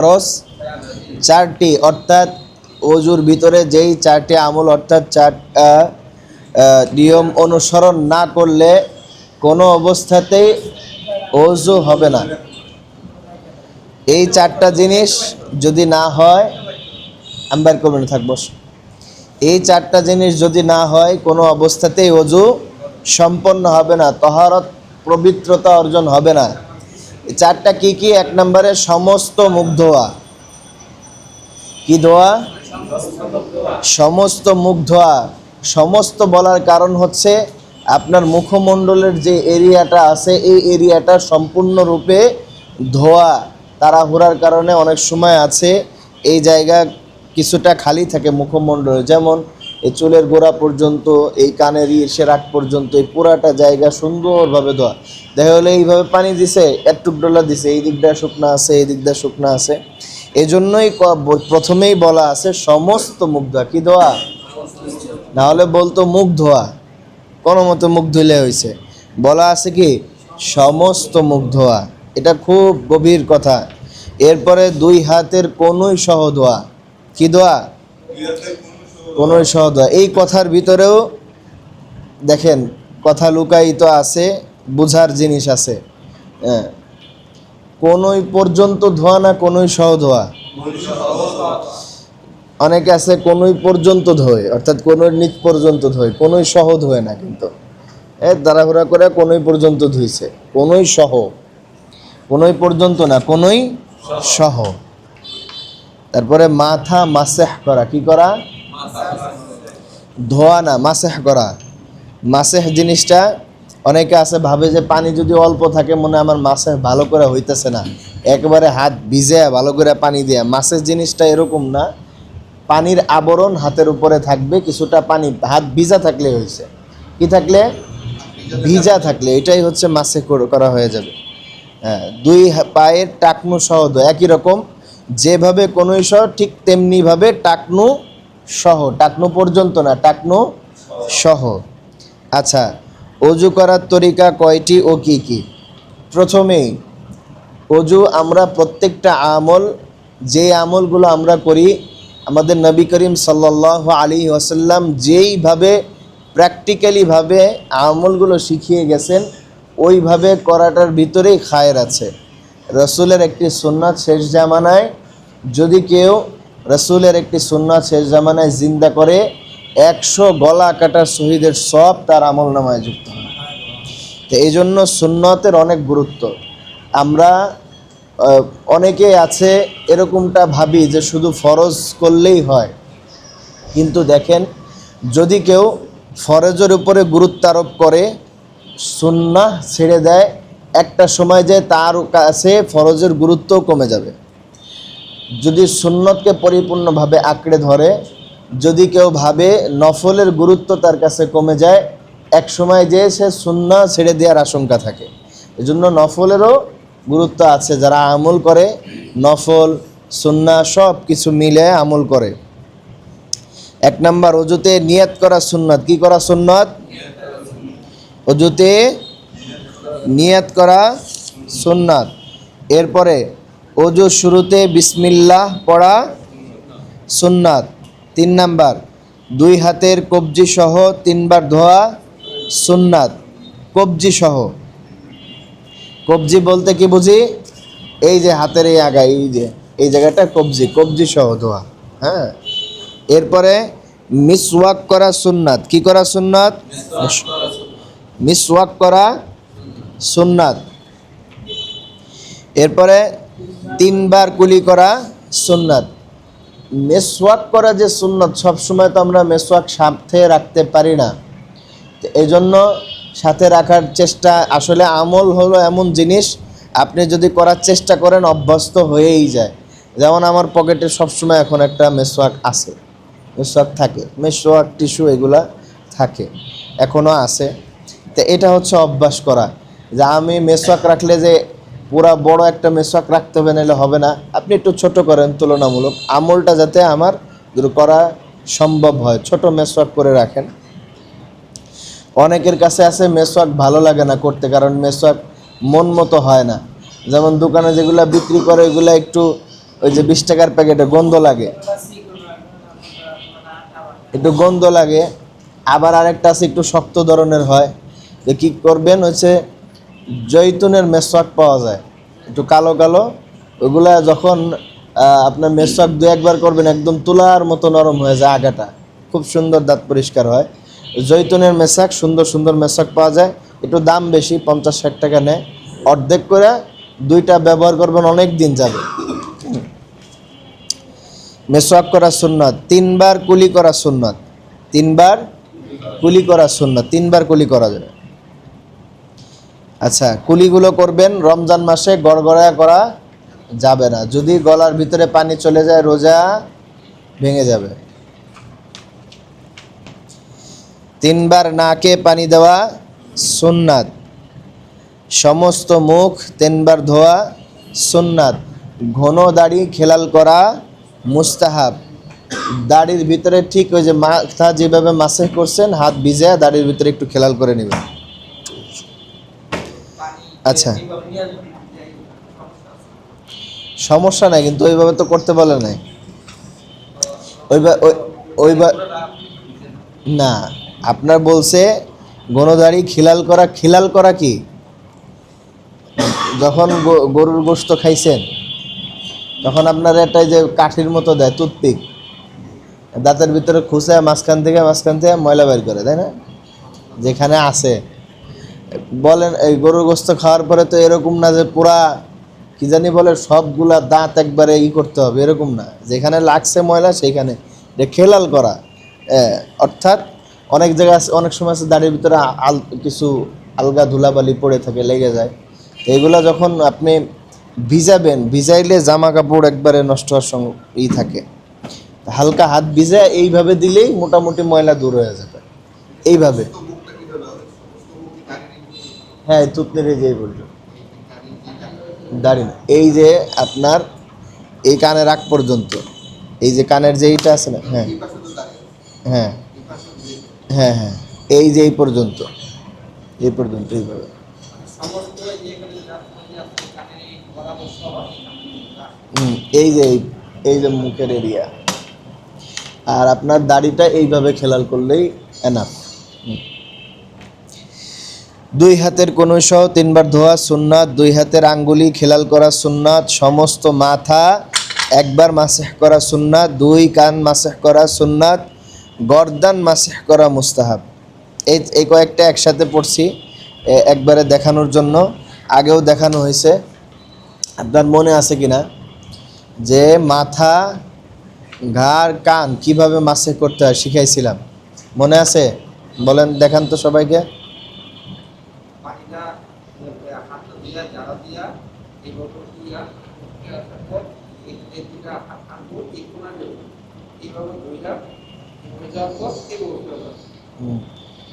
ফরজ চারটি, অর্থাৎ ওযুর ভিতরে যেই চারটি আমল অর্থাৎ চারটা নিয়ম অনুসরণ না করলে কোনো অবস্থাতেই ওযু হবে না। এই চারটা জিনিস যদি না হয়, আমি বের করবেন থাকবো, এই চারটা জিনিস যদি না হয় কোনো অবস্থাতেই ওযু সম্পন্ন হবে না, তহারত পবিত্রতা অর্জন হবে না। এই চারটা কি কি? এক নম্বরে সমস্ত মুখ ধোয়া। কি ধোয়া? সমস্ত মুখ ধোয়া। সমস্ত বলার কারণ হচ্ছে আপনার মুখমণ্ডলের যে এরিয়াটা আছে এই এরিয়াটা সম্পূর্ণরূপে ধোয়া। তাড়াহুড়ার কারণে অনেক সময় আছে এই জায়গা কিছুটা খালি থাকে মুখমণ্ডলে, যেমন এই চুলের গোড়া পর্যন্ত, এই কানের ইসের আগ পর্যন্ত এই পুরাটা জায়গা সুন্দরভাবে ধোয়া। দেখা হলে এইভাবে পানি দিছে, একটুক ডলা দিছে, এই দিকটা শুকনা আছে, এই দিকটা শুকনা আছে। এই জন্যই প্রথমেই বলা আছে সমস্ত মুখ ধোয়া। কি ধোয়া? নাহলে বলতো মুখ ধোয়া, কোনো মতো মুখ ধুলে হয়েছে। বলা আছে কি সমস্ত মুখ ধোয়া, এটা খুব গভীর কথা। এরপরে দুই হাতের কনুই সহ ধোয়া। কি ধোয়া? কনুই সহ ধোয়া। এই কথার ভিতরেও দেখেন কথা লুকায়িত আছে, বুঝার জিনিস আছে। হ্যাঁ, কনুই পর্যন্ত ধোয়া না কনুই সহ ধোয়া? অনেকে আছে কনুই পর্যন্ত ধোয়, অর্থাৎ কনুইয়ের নিচ পর্যন্ত ধোয়, কনুই সহ ধোয় না, কিন্তু তাড়াহুড়া করে কনুই পর্যন্ত ধুইছে। কনুই সহ, কনুই পর্যন্ত না, কনুই সহ। তারপরে মাথা মাসেহ করা। কি করা? ধোয়া না, মাসেহ করা। মাসেহ জিনিসটা অনেকে আছে ভাবে যে পানি যদি অল্প থাকে মনে আমার মাসেহ ভালো করে হইতেছে না, একবারে হাত ভিজে ভালো করে পানি দেয়া। মাসেহ জিনিসটা এরকম না, পানির আবরণ হাতের উপরে থাকবে, কিছুটা পানি হাত ভিজা থাকলে হয়েছে। কি থাকলে? ভিজা থাকলে, এটাই হচ্ছে মাসে করা হয়ে যাবে। হ্যাঁ, দুই পায়ের টাকনু সহ ধোয়া। একই রকম যেভাবে কনুই সহ ঠিক তেমনিভাবে টাকনু সহ, টাকনু পর্যন্ত না, টাকনু সহ। আচ্ছা, অজু করার তরিকা কয়টি ও কি কি? প্রথমেই অজু আমরা প্রত্যেকটা আমল, যে আমলগুলো আমরা করি আমাদের নবী করিম সাল্লাল্লাহু আলাইহি ওয়াসাল্লাম যেইভাবে প্র্যাকটিক্যালিভাবে আমলগুলো শিখিয়ে গেছেন ওইভাবে করাটার ভিতরেই খায়ের আছে। রসুলের একটি সুন্নাত শেষ জামানায় যদি কেউ রসুলের একটি সুন্নাত শেষ জামানায় জিন্দা করে 100 গলা কাটার শহীদের সব তার আমল নামায় যুক্ত হয়। তো এই জন্য সুন্নতের অনেক গুরুত্ব। আমরা অনেকে আছে এরকমটা ভাবি যে শুধু ফরজ করলেই হয়, কিন্তু দেখেন যদি কেউ ফরজের উপরে গুরুত্ব আরোপ করে সুন্নাহ ছেড়ে দেয়, একটা সময় যে তার কাছে ফরজের গুরুত্বও কমে যাবে। যদি সুন্নতকে পরিপূর্ণভাবে আঁকড়ে ধরে, যদি কেউ ভাবে নফলের গুরুত্ব তার কাছে কমে যায়, এক সময় যে সে সুন্নাহ ছেড়ে দেওয়ার আশঙ্কা থাকে। এজন্য নফলেরও গুরুত্ব আছে, যারা আমল করে নফল সুন্নাহ সব কিছু মিলে আমল করে। এক নাম্বার, অজুতে নিয়ত করা সুন্নাত। কি করা সুন্নাত? অজুতে নিয়ত করা সুন্নাত। এরপরে অজু শুরুতে বিসমিল্লাহ পড়া সুন্নাত। 3 নাম্বার, দুই হাতের কবজি সহ 3 বার ধোয়া সুন্নাত। কবজি সহ, কবজি বলতে কি বুঝি? এই যে হাতের এই আগা, এই যে এই জায়গাটা কবজি, কবজি সহ ধোয়া। হ্যাঁ, এরপরে মিসওয়াক করা সুন্নাত। কি করা সুন্নাত? মিসওয়াক করা সুন্নাত। এরপরে 3 বার কুলি করা সুন্নাত। মেসওয়াক করা যে সুন্নাত, সবসময় তো আমরা মেসওয়াক সাথে রাখতে পারি না, এই জন্য সাথে রাখার চেষ্টা। আসলে আমল হলো এমন জিনিস, আপনি যদি করার চেষ্টা করেন অভ্যস্ত হয়েই যায়। যেমন আমার পকেটে সবসময় এখন একটা মেসওয়াক আছে, মেসওয়াক থাকে, মেসওয়াক টিস্যু এগুলা থাকে, এখনও আছে। তো এটা হচ্ছে অভ্যাস করা, যে আমি মেসওয়াক রাখলে যে পুরা বড় একটা মেসওয়াক রাখতে হবে নাহলে হবে না, আপনি একটু ছোট করেন তুলনামূলক, আমলটা যাতে আমার করা সম্ভব হয়, ছোট মেসওয়াক করে রাখেন। অনেকের কাছে আছে মেসওয়াক ভালো লাগে না করতে, কারণ মেসওয়াক মন মতো হয় না। যেমন দোকানে যেগুলো বিক্রি করে এগুলো একটু ওই যে 20 টাকার প্যাকেটে গন্ধ লাগে, একটু গন্ধ লাগে। আবার আরেকটা আছে একটু শক্ত ধরনের হয়, যে কী করবেন হচ্ছে জৈতুনের মেসওয়াক পাওয়া যায় একটু কালো কালো, ওইগুলা যখন আপনার মেসওয়াক 2-1 বার করবেন একদম তুলার মতো নরম হয়ে যায় আগাটা, খুব সুন্দর দাঁত পরিষ্কার হয়। জৈতুনের মেসওয়াক, সুন্দর সুন্দর মেসওয়াক পাওয়া যায়, একটু দাম বেশি, 50-60 টাকা নেয়। অর্ধেক করে 2টা ব্যবহার করবেন, অনেক দিন যাবে। মেসওয়াক করা সুন্নাত, 3 বার কুলি করা সুন্নাত, 3 বার কুলি করা সুন্নাত, 3 বার কুলি করা যাবে। আচ্ছা, কুলিগুলো করবেন রমজান মাসে, গড়গড়া করা যাবে না, যদি গলার ভিতরে পানি চলে যায় রোজা ভেঙে যাবে। 3 বার নাকে পানি দেওয়া সুন্নাত, সমস্ত মুখ 3 বার ধোয়া সুন্নাত, ঘন দাড়ি খেলাল করা মুস্তাহাব। দাড়ির ভিতরে ঠিক ওই যে মাথা যেভাবে মাসে করছেন, হাত ভিজে দাড়ির ভিতরে একটু খেলাল করে নেবেন। আচ্ছা, সমস্যা নাই, কিন্তু ওইভাবে তো করতে বলে নাই। ওইবার না, আপনার বলছে গণদাড়ি খিলাল করা। খিলাল করা কি? যখন গরুর গোশত খাইছেন তখন আপনার একটা যে কাঠির মতো দেয় টুথপিক, দাঁতের ভিতরে খুঁজে মাঝখান থেকে ময়লা বের করে, তাই না? যেখানে আছে বলেন, এই গরুর গোশত খাওয়ার পরে তো এরকম না যে পুরা কি জানি বলে সবগুলা দাঁত একবারে করতে হবে, এরকম না, যেখানে লাগছে ময়লা সেইখানে খেলাল করা। অর্থাৎ অনেক জায়গায় আছে, অনেক সময় আছে দাড়ির ভিতরে কিছু আলগা ধুলাবালি পড়ে থাকে, লেগে যায়। এইগুলা যখন আপনি ভিজাবেন, ভিজাইলে জামা কাপড় একবারে নষ্ট হওয়ার সঙ্গে থাকে, হালকা হাত ভিজে এইভাবে দিলেই মোটামুটি ময়লা দূর হয়ে যাবে। এইভাবে, হ্যাঁ, তুতনের যে বলছো দাড়ি না, এই যে আপনার এই কানের আগ পর্যন্ত, এই যে কানের যে এইটা আছে না, হ্যাঁ হ্যাঁ হ্যাঁ হ্যাঁ, এই যে এই পর্যন্ত, এইভাবে। এই যে এই যে মুখের এরিয়া, আর আপনার দাড়িটা এইভাবে খেলাল করলেই এনাফ। 2 হাতের কনুই সহ 3 বার ধোয়া সুন্নাত, 2 হাতের আঙ্গুলি খেলাল করা সুন্নাত, সমস্ত মাথা 1 বার মাসেহ করা সুন্নাত, 2 কান মাসেহ করা সুন্নাত, গর্দান মাসেহ করা মুস্তাহাব। এই কয়েকটা একসাথে পড়ছি একবারে দেখানোর জন্য, আগেও দেখানো হয়েছে। আপনার মনে আছে কিনা যে মাথা, ঘাড়, কান কিভাবে মাসেহ করতে হয় শিখাইছিলাম, মনে আছে? বলেন, দেখান তো সবাইকে।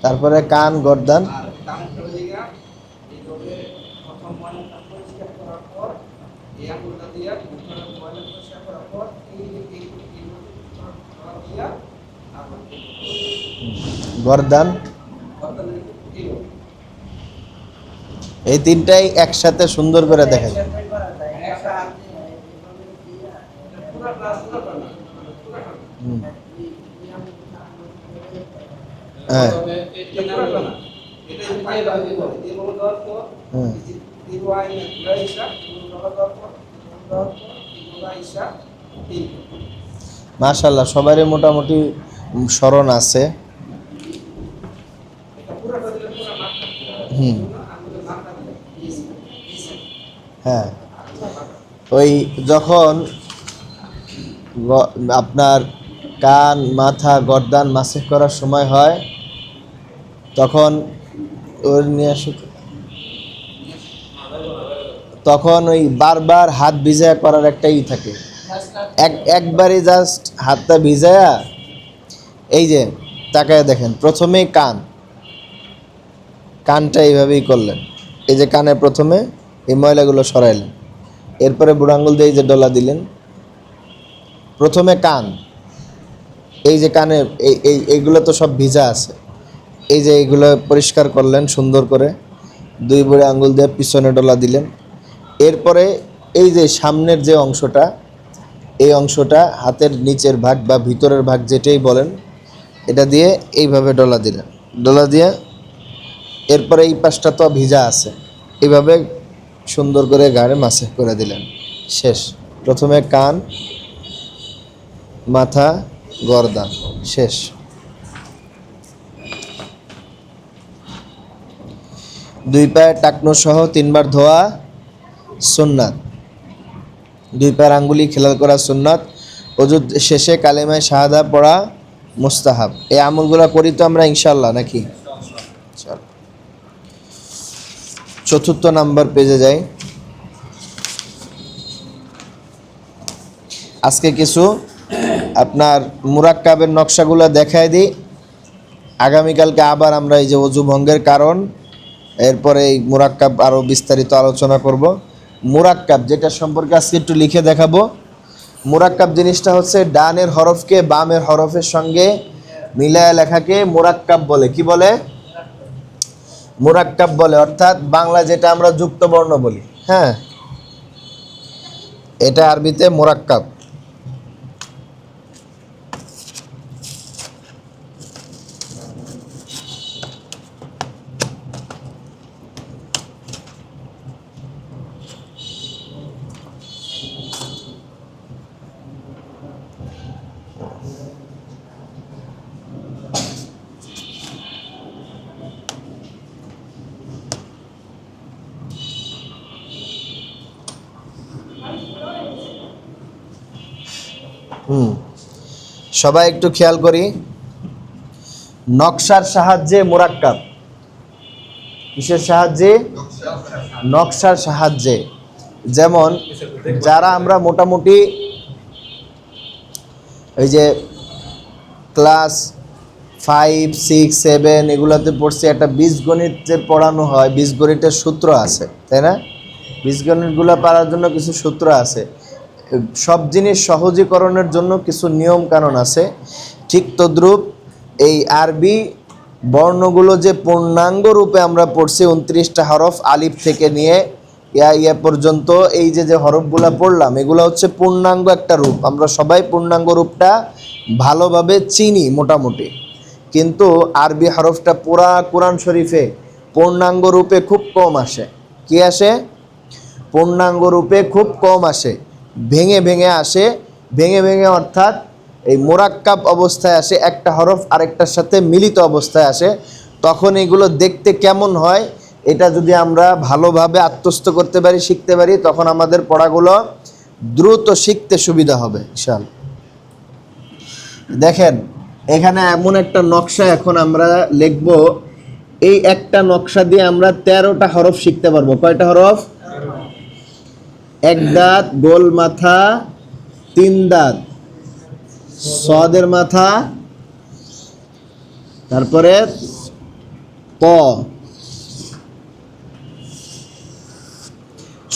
তারপরে কান, গর্দান, গর্দান, এই 3টাই একসাথে সুন্দর করে দেখা যায়। হ্যাঁ মাশাআল্লাহ, সবারই মোটামুটি স্মরণ আছে। হ্যাঁ, ওই যখন আপনার কান, মাথা, গর্দান মাসেহ করার সময় হয় তখন ওর নিয়ে আসো, তখন ওই বারবার হাত ভিজায়া করার একটাই থাকে, একবারই জাস্ট হাতটা ভিজায়া, এই যে তাকায় দেখেন, প্রথমেই কানটা এইভাবেই করলেন, এই যে কানে প্রথমে এই ময়লাগুলো সরাইলেন, এরপরে বুড়ো আঙুল দিয়ে এই যে ডলা দিলেন, প্রথমে কান, এই যে কানে এইগুলো তো সব ভিজা আছে, এই যে এইগুলো পরিষ্কার করলেন সুন্দর করে, 2 বুড়ো আঙুল দিয়ে পিছনে ডলা দিলেন, এরপরে এই যে সামনের যে অংশটা এই অংশটা হাতের নিচের ভাগ বা ভিতরের ভাগ যেটাই বলেন, এটা দিয়ে এইভাবে ডলা দিলেন, ডলা দিয়ে এরপরে এই পাশটা তো ভিজা আছে, এইভাবে সুন্দর করে গায়ে মাসাজ করে দিলেন। শেষ। প্রথমে কান, মাথা, গর্দান, শেষ। দুই পায়ের টাকনো সহ 3 বার ধোয়া সুন্নাত। দুই পায়ের আঙ্গুলি খেলাল করা সুন্নাত। ওযু শেষে কালেমায়ে শাহাদা পড়া মুস্তাহাব। এই আমলগুলো করি তো আমরা ইনশাআল্লাহ, নাকি? চল 4র্থ নাম্বার পেজে যাই। আজকে কিছু আপনার মুরাক্কাবের নকশাগুলো দেখায় দিই। আগামীকালকে আবার আমরা এই যে ওযু ভঙ্গের কারণ, এরপরে এই মুরাক্কাব আরও বিস্তারিত আলোচনা করব। মুরাক্কাব যেটা সম্পর্কে আজকে একটু লিখে দেখাবো। মুরাক্কাব জিনিসটা হচ্ছে ডানের হরফকে বামের হরফের সঙ্গে মিলায় লেখাকে মুরাক্কাব বলে। কি বলে? মুরাক্কাব বলে। অর্থাৎ বাংলা যেটা আমরা যুক্ত বর্ণ বলি, হ্যাঁ, এটা আরবিতে মুরাক্কাব। সবাই একটু খেয়াল করি। নকশার সাহায্যে মুরাক্কাব। কিসের সাহায্যে? নকশার সাহায্যে। যেমন যারা আমরা মোটামুটি এই যে ক্লাস 5, 6, 7 এগুলোতে পড়ছি, একটা বীজগণিতের পড়ানো হয়, বীজগণিতের সূত্র আছে, তাই না? বীজগণিতগুলো পারার জন্য কিছু সূত্র আছে, সব জিনিস সহজীকরণের জন্য কিছু নিয়ম কানুন আছে। ঠিক তদ্রূপ এই আরবি বর্ণগুলো যে পূর্ণাঙ্গ রূপে আমরা পড়ছি 29টা হরফ আলিফ থেকে নিয়ে ইয়া পর্যন্ত, এই যে হরফগুলো পড়লাম এগুলো হচ্ছে পূর্ণাঙ্গ একটা রূপ। আমরা সবাই পূর্ণাঙ্গ রূপটা ভালোভাবে চিনি মোটামুটি, কিন্তু আরবি হরফটা পুরা কোরআন শরীফে পূর্ণাঙ্গ রূপে খুব কম আসে। কি আসে? পূর্ণাঙ্গ রূপে খুব কম আসে, ভেঙে ভেঙে আসে। ভেঙে ভেঙে অর্থাৎ এই মোরাক্কাব অবস্থায় আসে, একটা হরফ আরেকটার সাথে মিলিত অবস্থায় আসে। তখন এগুলো দেখতে কেমন হয়, এটা যদি আমরা ভালোভাবে আত্মস্থ করতে পারি, শিখতে পারি, তখন আমাদের পড়াগুলো দ্রুত শিখতে সুবিধা হবে ইনশাআল্লাহ। দেখেন এখানে এমন একটা নকশা এখন আমরা লিখব, এই একটা নকশা দিয়ে আমরা 13টা হরফ শিখতে পারবো। কয়টা হরফ? এক দাঁত, গোল মাথা, 3 দাঁত, সদের মাথা, তারপরে প।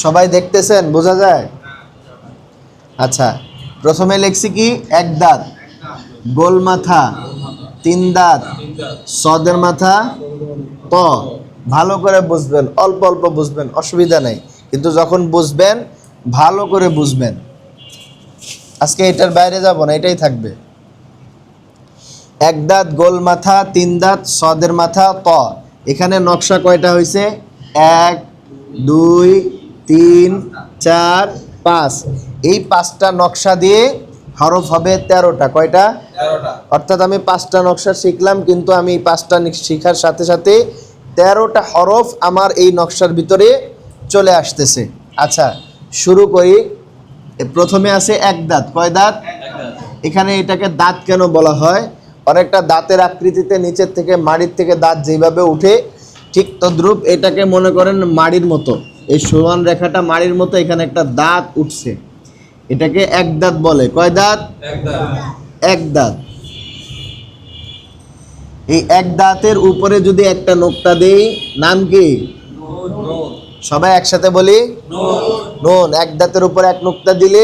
সবাই দেখতেছেন? বোঝা যায়? আচ্ছা, প্রথমে লিখছি কি? এক দাঁত, গোল মাথা, 3 দাঁত, সদের মাথা, প। ভালো করে বুঝবেন, অল্প অল্প বুঝবেন, অসুবিধা নেই, কিন্তু যখন বুঝবেন ভালো করে বুঝবেন। আজকে এটার বাইরে যাব না, এটাই থাকবে। এক দাঁত, গোল মাথা, 3 দাঁত, সদের মাথা, প। এখানে নকশা কয়টা হয়েছে? 1, 2, 3, 4, 5। এই 5টা নকশা দিয়ে হরফ হবে 13টা। কয়টা? 13টা। অর্থাৎ আমি 5টা নকশা শিখলাম, কিন্তু আমি 5টা শেখার সাথে সাথে 13টা হরফ আমার এই নকশার ভিতরে চলে আসতেছে। আচ্ছা, শুরু করি। প্রথমে আছে এক দাঁত। কয় দাঁত? এখানে এটাকে দাঁত কেন বলা হয়? অনেকটা দাঁতের আকৃতিতে নিচের থেকে মাড়ির থেকে দাঁত যেভাবে উঠে, ঠিক তদ্রূপ এটাকে মনে করেন মাড়ির মতো, এই সমান রেখাটা মাড়ির মতো, এখানে একটা দাঁত উঠছে, এটাকে এক দাঁত বলে। কয় দাঁত? এক দাঁত। এই এক দাঁতের উপরে যদি একটা নোক্তা দেই, নাম কি? সবাই একসাথে বলি, নুন। এক দাঁতের উপরে এক নোক্তা দিলে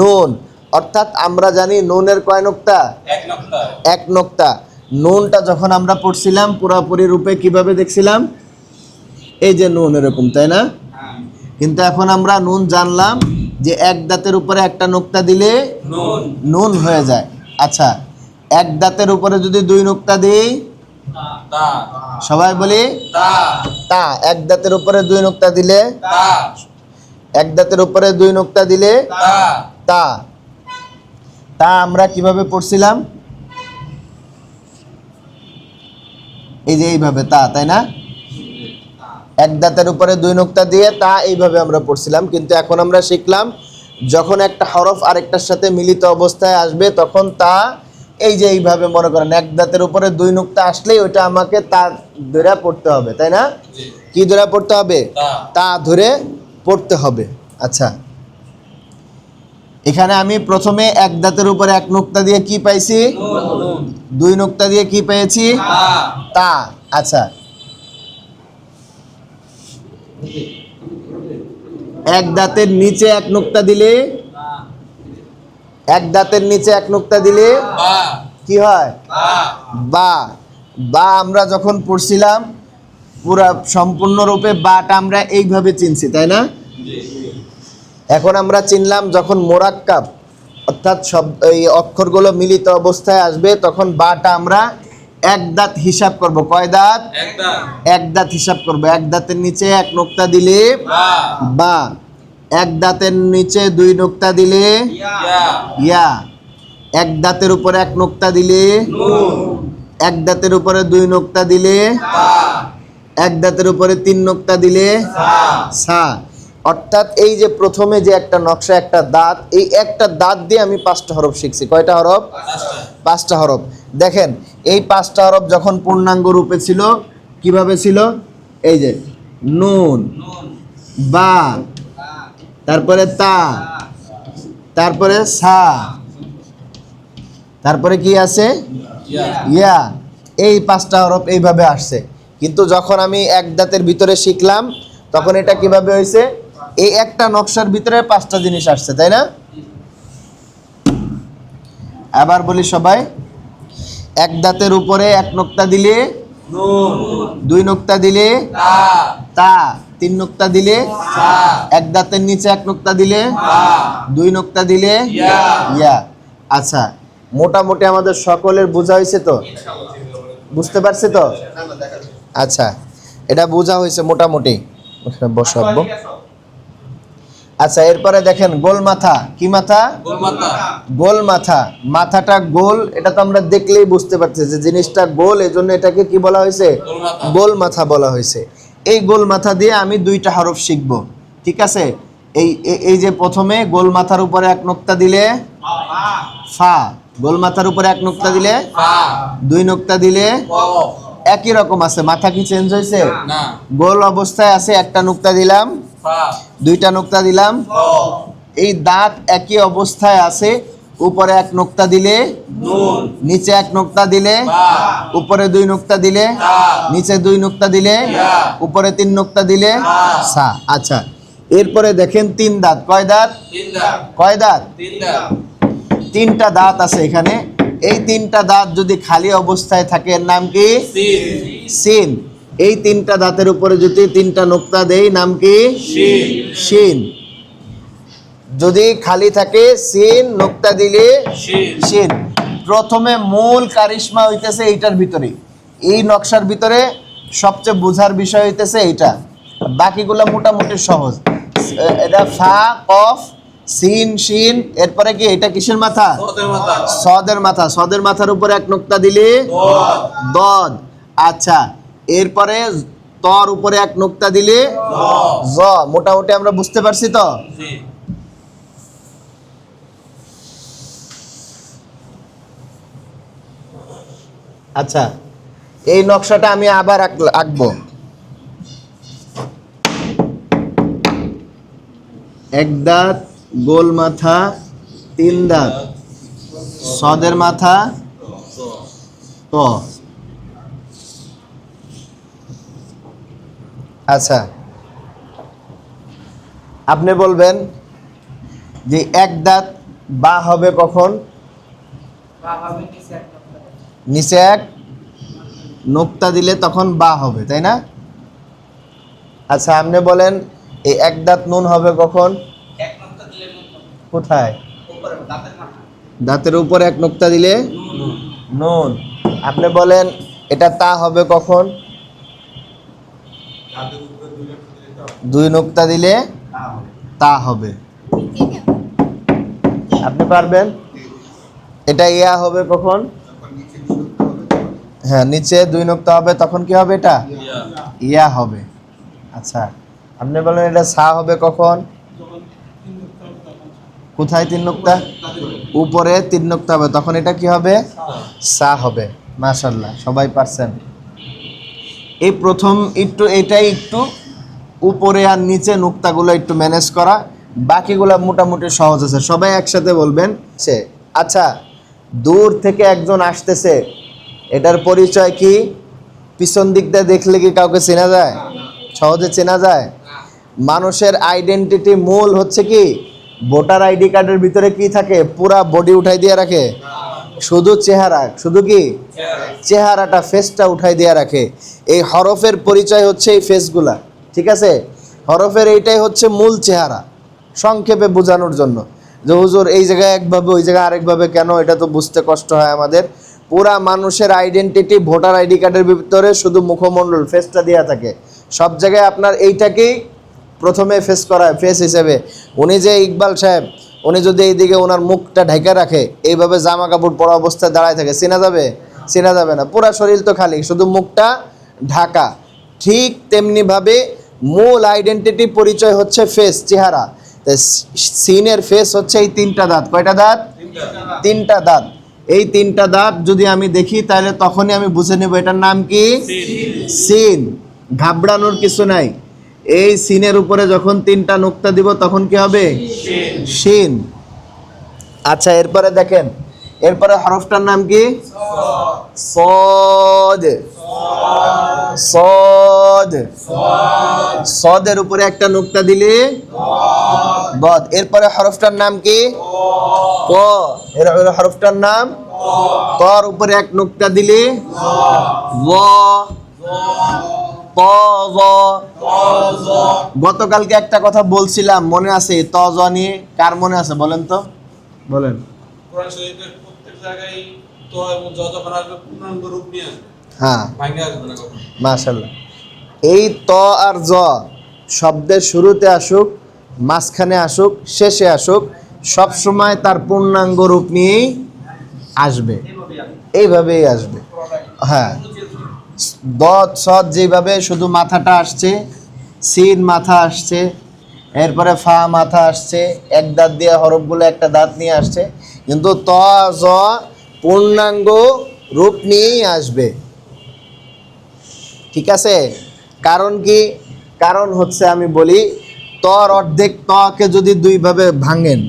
নুন। অর্থাৎ আমরা জানি নুনের কয় নোক্তা? এক নোক্তা। নুনটা যখন আমরা পড়ছিলাম পুরাপুরি রূপে কিভাবে দেখছিলাম? এই যে নুন এরকম, তাই না? কিন্তু এখন আমরা নুন জানলাম যে এক দাঁতের উপরে একটা নোক্তা দিলে নুন হয়ে যায়। আচ্ছা, এক দাঁতের উপরে যদি দুই নোক্তা দিই, সবাই বলি তা। এক দাঁতের উপরে দুই নোক্তা দিলে, এক দাঁতের উপরে দুই নোক্তা দিলে তা। তা আমরা কিভাবে পড়ছিলাম? এই যে এইভাবে তা, তাই না? এক দাঁতের উপরে দুই নোক্তা দিয়ে তা, এইভাবে আমরা পড়ছিলাম। কিন্তু এখন আমরা শিখলাম যখন একটা হরফ আরেকটার সাথে মিলিত অবস্থায় আসবে তখন তা, এই যে এইভাবে মনে করেন এক দাঁতের উপরে দুই নোক্তা আসলেই ওইটা আমাকে তা ধরে পড়তে হবে, তাই না? কি ধরে পড়তে হবে? তা ধরে পড়তে হবে। আচ্ছা, এখানে আমি প্রথমে এক দাঁতের উপরে এক নোক্তা দিয়ে কি পাইছি? দুই নোক্তা দিয়ে কি পেয়েছি? তা। আচ্ছা, এক দাঁতের নিচে এক নোক্তা দিলে, এক দাঁতের নিচে এক নোক্তা দিলে কি হয়? বা। বা আমরা যখন পড়ছিলাম পুরা সম্পূর্ণরূপে বাটা আমরা এইভাবে চিনছি, তাই না? এখন আমরা চিনলাম যখন মোরাক্কাব অর্থাৎ শব্দ এই অক্ষরগুলো মিলিত অবস্থায় আসবে তখন বাটা আমরা এক দাঁত হিসাব করব। কয় দাঁত? এক দাঁত হিসাব করব। এক দাঁতের নিচে এক নোক্তা দিলে বা, এক দাঁতের নিচে দুই নোক্তা দিলে ইয়া, এক দাঁতের উপরে এক নোক্তা দিলে, এক দাঁতের উপরে দুই নোক্তা দিলে, এক দাঁতের উপরে তিন নোক্তা দিলে সা। অর্থাৎ এই যে প্রথমে যে একটা নকশা, একটা দাঁত, এই একটা দাঁত দিয়ে আমি পাঁচটা হরফ শিখছি। কয়টা হরফ? পাঁচটা হরফ। দেখেন এই পাঁচটা হরফ যখন পূর্ণাঙ্গ রূপে ছিল কিভাবে ছিল? এই যে নুন, বা, তারপরে তা, তারপরে সা, তারপরে কি আছে? ইয়া। এই পাঁচটা হরফ এইভাবে আসছে। কিন্তু যখন আমি এক দাঁতের ভিতরে শিখলাম তখন এটা কিভাবে হয়েছে? এই একটা নকশার ভিতরে পাঁচটা জিনিস আসছে, তাই না? আবার বলি সবাই, এক দাঁতের উপরে এক নোক্তা দিলে দুই নোক্তা দিলে তা, তিন নোক্তা দিলে এক দাঁতের নিচে এক নোক্তা দিলে দুই নোক্তা দিলে ইয়া। আচ্ছা, মোটামুটি আমাদের সকলের বোঝা হয়েছে তো? বুঝতে পারছে তো? আচ্ছা, এটা বোঝা হয়েছে মোটামুটি। বসাবো। আচ্ছা, এরপরে দেখেন গোল মাথা। কি মাথা? গোল মাথা। মাথাটা গোল, এটা তো আমরা দেখলেই বুঝতে পারছি যে জিনিসটা গোল, এজন্য এটাকে কি বলা হয়েছে? গোল মাথা বলা হয়েছে। এই গোল মাথা দিয়ে আমি দুইটা হরফ শিখব, ঠিক আছে? এই যে প্রথমে গোল মাথার উপরে এক নোক্তা দিলে ফা, গোল মাথার উপরে এক নোক্তা দিলে দুই নোক্তা দিলে একই রকম আছে। মাথা কি চেঞ্জ হয়েছে? গোল অবস্থায় আছে, একটা নোক্তা দিলাম, দুইটা নোক্তা দিলাম, এই দাঁত একই অবস্থায় আছে। উপরে এক নোক্তা দিলে নিচে এক নোক্তা দিলে, উপরে দুই নোক্তা দিলে নিচে দুই নোক্তা দিলে, উপরে তিন নোক্তা দিলে সা। আচ্ছা, এরপরে দেখেন তিন দাঁত। কয় দাঁত? কয় দাঁত? তিনটা দাঁত আছে এখানে। এই তিনটা দাঁত যদি খালি অবস্থায় থাকে এর নাম কি? সিন। এই তিনটা দাঁতের উপরে যদি তিনটা নোক্তা দেই নাম কি? শিন। যদি খালি থাকে সিন, নোক্তা দিলে শিন। প্রথমে মূল কারিশমা হইতেছে এইটার ভিতরে, এই নকশার ভিতরে সবচেয়ে বোঝার বিষয় হইতেছে এইটা। বাকিগুলো মোটামুটি সহজ। এটা ফা, কফ, সিন, শিন, এরপরে কি এটা কিসের মাথা? সদের মাথা। সদের মাথার উপরে এক নোক্তা দিলে দদ। আচ্ছা, এরপরে তর উপরে এক নোক্তা দিলে জ। মোটামুটি আমরা বুঝতে পারছি তো? আচ্ছা, এই নকশাটা আমি আবার আঁকবো। এক দাঁত, গোল মাথা, তিন দাঁত, সদের মাথা, ত। আচ্ছা, আপনি বলবেন যে এক দাঁত বা হবে কখন? নিচে এক নোক্তা দিলে তখন বা হবে, তাই না? আচ্ছা, আপনি বলেন এই এক দাঁত নুন হবে কখন? কোথায়? দাঁতের উপরে এক নুক্তা দিলে নুন। আপনি বলেন এটা তা হবে কখন? দুই নুক্তা দিলে তা হবে। আপনি পারবেন? এটা ইয়া হবে কখন? হ্যাঁ, নিচে দুই নুক্তা হবে তখন কি হবে? এটা ইয়া হবে। আচ্ছা, আপনি বলেন এটা সা হবে কখন? কোথায় তিন নুক্তা? উপরে তিন নুক্তা হবে তখন এটা কি হবে? সা হবে। মাশাআল্লাহ, সবাই পারছেন। এই প্রথম এটাই একটু উপরে আর নিচে নুক্তাগুলো একটু ম্যানেজ করা, বাকিগুলো মোটামুটি সহজ আছে। সবাই একসাথে বলবেন। আচ্ছা, দূর থেকে একজন আসতেছে, এটার পরিচয় কি? পিছন দিক দিয়ে দেখলে কি কাউকে চেনা যায়? সহজে চেনা যায়? মানুষের আইডেন্টিটি মূল হচ্ছে কি? ভোটার আইডি কার্ডের ভিতরে কি থাকে? পুরা বডি উঠাই দিয়ে রাখে? শুধু চেহারা, শুধু কি চেহারাটা, ফেসটা উঠাই দিয়ে রাখে। এই হরফের পরিচয় হচ্ছে এই ফেসগুলা, ঠিক আছে? হরফের এইটাই হচ্ছে মূল চেহারা, সংক্ষেপে বোঝানোর জন্য। যে হুজুর এই জায়গায় একভাবে ওই জায়গায় আরেকভাবে কেন, এটা তো বুঝতে কষ্ট হয় আমাদের। পুরা মানুষের আইডেন্টিটি ভোটার আইডি কার্ডের ভিতরে শুধু মুখমণ্ডল, ফেসটা দেওয়া থাকে। সব জায়গায় আপনার এইটাকেই প্রথমে ফেস করায়, ফেস হিসেবে। উনি যে ইকবাল সাহেব, উনি যদি এইদিকে ওনার মুখটা ঢেকে রাখে, এইভাবে জামা কাপড় পরা অবস্থায় দাঁড়ায় থাকে, চেনা যাবে? চেনা যাবে না। পুরা শরীর তো খালি, শুধু মুখটা ঢাকা। ঠিক তেমনিভাবে মূল আইডেন্টিটি পরিচয় হচ্ছে ফেস, চেহারা। সিনের ফেস হচ্ছে এই তিনটা দাঁত। কয়টা দাঁত? তিনটা দাঁত। এই তিনটা দাঁত যদি আমি দেখি তাহলে তখনই আমি বুঝে নেব এটার নাম কি? সিন। ঘাবড়ানোর কিছু নাই। এই সিনের উপরে যখন তিনটা নুক্তা দিব তখন কি হবে? শিন। আচ্ছা, এরপরে দেখেন, এরপরে হরফটার নাম কি? সদ। সদ। সদের উপরে একটা নুক্তা দিলে বদ। এরপরে হরফটার নাম কি? ক। এর হরফটার নাম তর উপরে এক নুক্তা দিলে জ। ত জ। গতকালকে একটা কথা বলছিলাম, মনে আছে? ত জ নিয়ে কার মনে আছে বলেন তো? বলেন। কোরআন শরীফের প্রত্যেক জায়গায় তো এবং জ যখন আসবে পূর্ণাঙ্গ রূপ নিয়ে আসবে। হ্যাঁ, ভাঙে আসবে না কখনো। মাশাআল্লাহ। এই ত আর জ শব্দের শুরুতে আসুক, মাঝখানে আসুক, শেষে আসুক, সব সময় তার পূর্ণাঙ্গ রূপ নিয়েই আসবে, এইভাবেই আসবে। হ্যাঁ, দত সদ যেভাবে শুধু মাথাটা আসছে, সিন মাথা আসছে, এরপরে ফা মাথা আসছে, এক দাঁত দিয়ে হরফগুলো একটা দাঁত নিয়ে আসছে, কিন্তু ত জ পূর্ণাঙ্গ রূপ নিয়েই আসবে, ঠিক আছে? কারণ কি? কারণ হচ্ছে আমি বলি, তর অর্ধেক তকে যদি দুইভাবে ভাঙেন,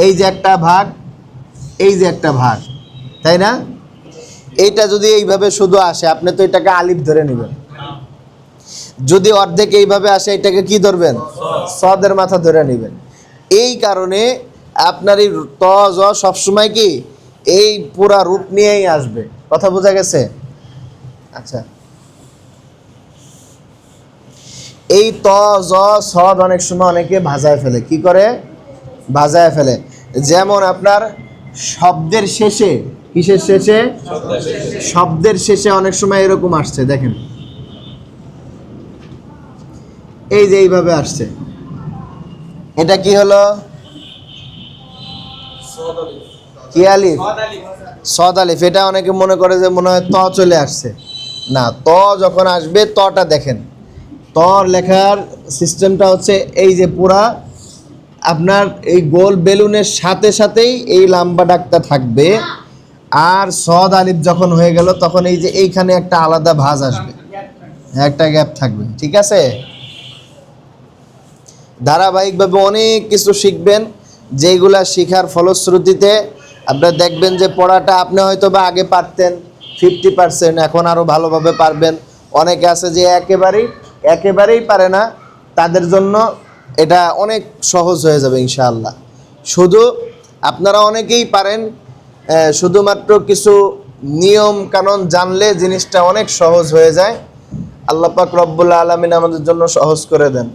এই যে একটা ভাগ, এই যে একটা ভাগ, তাই না? এইটা যদি এইভাবে শুধু আসে, আপনি তো এটাকে আলিফ ধরে নেবেন। যদি অর্ধেক এইভাবে আসে, এটাকে কি ধরবেন? সদের মাথা ধরে নেবেন। এই কারণে আপনার এই ত জ সবসময় কি এই পুরা রূপ নিয়েই আসবে। কথা বোঝা গেছে? আচ্ছা, এই ত জ সদ অনেক সময় অনেকে ভাজায় ফেলে। কি করে? ভাজায় ফেলে। যেমন আপনার শব্দের শেষে, কিসের শেষে? শব্দের শেষে অনেক সময় এরকম আসছে, দেখেন, এই যে এইভাবে আসছে, এটা কি হলো? কি আলিফ? সদ আলিফ। এটা অনেকে মনে করে যে মনে হয় ত চলে আসছে। না, ত যখন আসবে, তটা দেখেন, ত লেখার সিস্টেমটা হচ্ছে এই যে পুরা আপনার এই গোল বেলুনের সাথে সাথেই এই লম্বা ডাকটা থাকবে। আর সদ আলিফ যখন হয়ে গেল তখন এই যে এইখানে একটা আলাদা ভাঁজ আসবে, একটা গ্যাপ থাকবে, ঠিক আছে? ধারাবাহিকভাবে অনেক কিছু শিখবেন, যেইগুলা শিখার ফলশ্রুতিতে আপনারা দেখবেন যে পড়াটা আপনি হয়তো বা আগে পারতেন 50%, এখন আরও ভালোভাবে পারবেন। অনেকে আছে যে একেবারেই পারে না, তাদের জন্য এটা অনেক সহজ হয়ে যাবে ইনশাআল্লাহ। শুধু আপনারা অনেকেই পারেন, শুধুমাত্র কিছু নিয়ম কানুন জানলে জিনিসটা অনেক সহজ হয়ে যায়। আল্লাহ পাক রব্বুল আলামিন আমাদের জন্য সহজ করে দেন।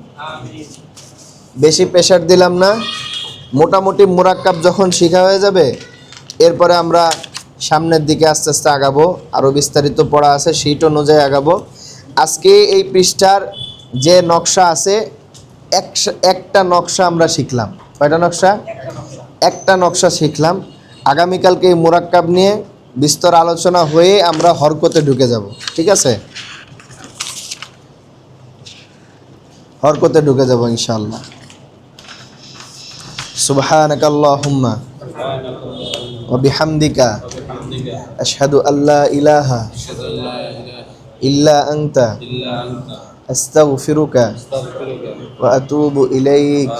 বেশি প্রেশার দিলাম না? মোটামুটি মুরাক্কাব যখন শিখা হয়ে যাবে, এরপরে আমরা সামনের দিকে আস্তে আস্তে আগাবো, আরও বিস্তারিত পড়া আছে শীট অনুযায়ী আগাবো। আজকে এই পৃষ্ঠার যে নকশা আছে, একটা নকশা আমরা শিখলাম। কয়টা নকশা? একটা নকশা শিখলাম। আগামীকালকে এই মুরাক্কাব নিয়ে বিস্তর আলোচনা হয়ে আমরা হরকতে ঢুকে যাব। ঠিক আছে, হরকতে ঢুকে যাব ইনশাআল্লাহ। সুবহানাকাল্লাহুম্মা ওয়া বিহামদিকা আশহাদু আল্লা ইলাহা ইল্লা আনতা আস্তাগফিরুকা ওয়া আতুবু ইলাইক।